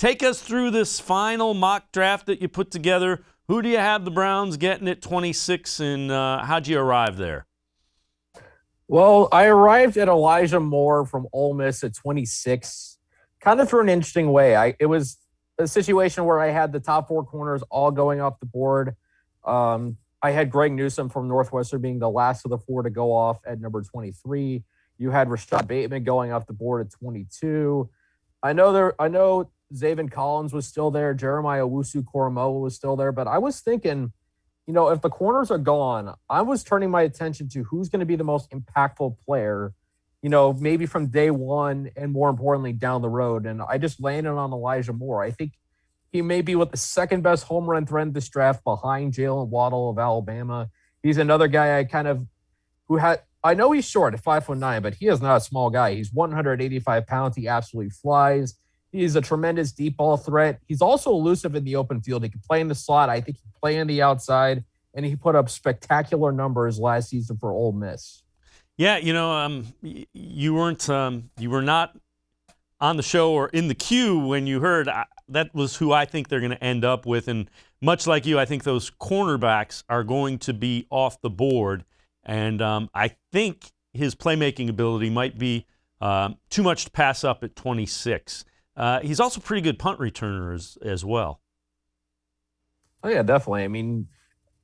take us through this final mock draft that you put together. Who do you have the Browns getting at 26, and how'd you arrive there? Well, I arrived at Elijah Moore from Ole Miss at 26, kind of through an interesting way. It was a situation where I had the top four corners all going off the board. I had Greg Newsome from Northwestern being the last of the four to go off at number 23. You had Rashad Bateman going off the board at 22. I know Zaven Collins was still there. Jeremiah Owusu-Koramoah was still there. But I was thinking, if the corners are gone, I was turning my attention to who's going to be the most impactful player, maybe from day one and more importantly down the road. And I just landed on Elijah Moore. I think he may be with the second best home run threat in this draft behind Jalen Waddle of Alabama. He's another guy I know he's short at 5'9", but he is not a small guy. He's 185 pounds. He absolutely flies. He's a tremendous deep ball threat. He's also elusive in the open field. He can play in the slot. I think he can play on the outside, and he put up spectacular numbers last season for Ole Miss. Yeah, you were not on the show or in the queue when you heard that was who I think they're going to end up with. And much like you, I think those cornerbacks are going to be off the board. And I think his playmaking ability might be too much to pass up at 26. He's also a pretty good punt returner as well. Oh, yeah, definitely. I mean,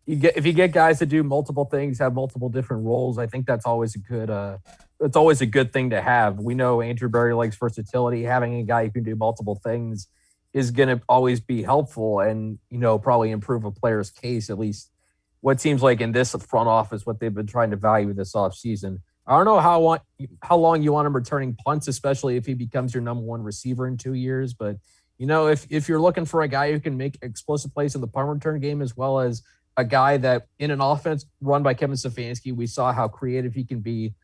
if you get guys that do multiple things, have multiple different roles, I think that's always a good thing to have. We know Andrew Berry likes versatility. Having a guy who can do multiple things is going to always be helpful and, probably improve a player's case, at least what seems like in this front office, what they've been trying to value this offseason. I don't know how long you want him returning punts, especially if he becomes your number one receiver in 2 years. But, if you're looking for a guy who can make explosive plays in the punt return game, as well as a guy that in an offense run by Kevin Stefanski, we saw how creative he can be.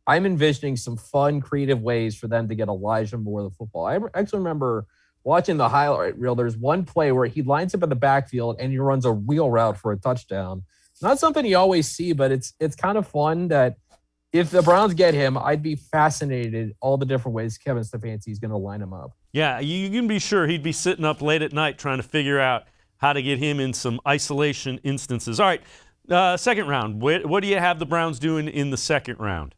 I'm envisioning some fun, creative ways for them to get Elijah Moore the football. I actually remember watching the highlight reel. There's one play where he lines up in the backfield and he runs a wheel route for a touchdown. Not something you always see, but it's kind of fun that if the Browns get him, I'd be fascinated all the different ways Kevin Stefanski is going to line him up. Yeah, you can be sure he'd be sitting up late at night trying to figure out how to get him in some isolation instances. All right, second round. What do you have the Browns doing in the second round?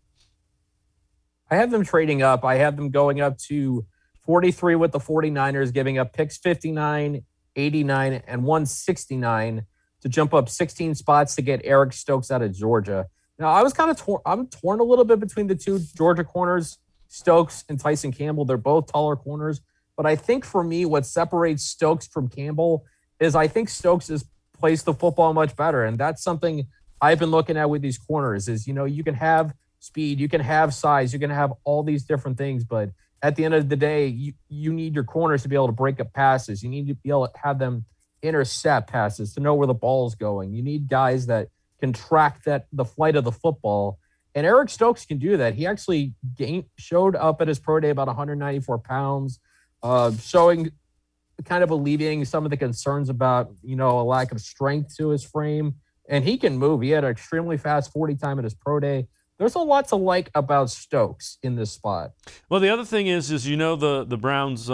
I have them trading up. I have them going up to 43 with the 49ers, giving up picks 59, 89, and 169 to jump up 16 spots to get Eric Stokes out of Georgia. Now, I was kind of I'm torn a little bit between the two Georgia corners, Stokes and Tyson Campbell. They're both taller corners. But I think for me, what separates Stokes from Campbell is I think Stokes plays the football much better. And that's something I've been looking at with these corners is, you can have speed, you can have size, you can have all these different things. But at the end of the day, you need your corners to be able to break up passes. You need to be able to have them intercept passes to know where the ball is going. You need guys that can track the flight of the football. And Eric Stokes can do that. He actually showed up at his pro day about 194 pounds, showing kind of alleviating some of the concerns about, a lack of strength to his frame. And he can move. He had an extremely fast 40 time at his pro day. There's a lot to like about Stokes in this spot. Well, the other thing is the Browns,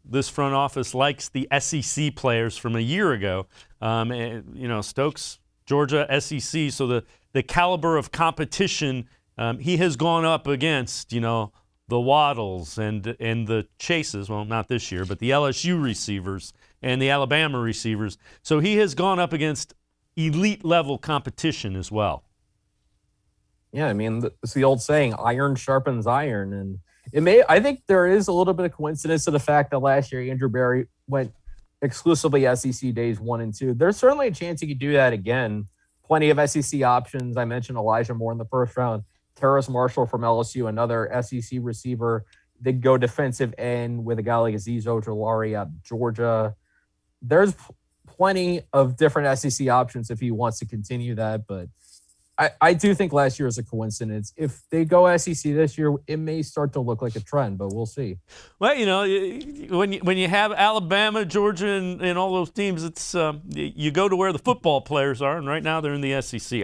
this front office likes the SEC players from a year ago. Stokes, Georgia, SEC, so the caliber of competition he has gone up against, the Waddles and the Chases, well, not this year, but the LSU receivers and the Alabama receivers. So he has gone up against elite-level competition as well. Yeah, I mean, it's the old saying, iron sharpens iron. And I think there is a little bit of coincidence to the fact that last year Andrew Berry went exclusively SEC days 1 and 2. There's certainly a chance he could do that again. Plenty of SEC options. I mentioned Elijah Moore in the first round. Terrace Marshall from LSU, another SEC receiver. They go defensive end with a guy like Azeez Ojulari out of Georgia. There's plenty of different SEC options if he wants to continue that, but I do think last year was a coincidence. If they go SEC this year, it may start to look like a trend, but we'll see. Well, when you have Alabama, Georgia, and all those teams, it's you go to where the football players are, and right now they're in the SEC.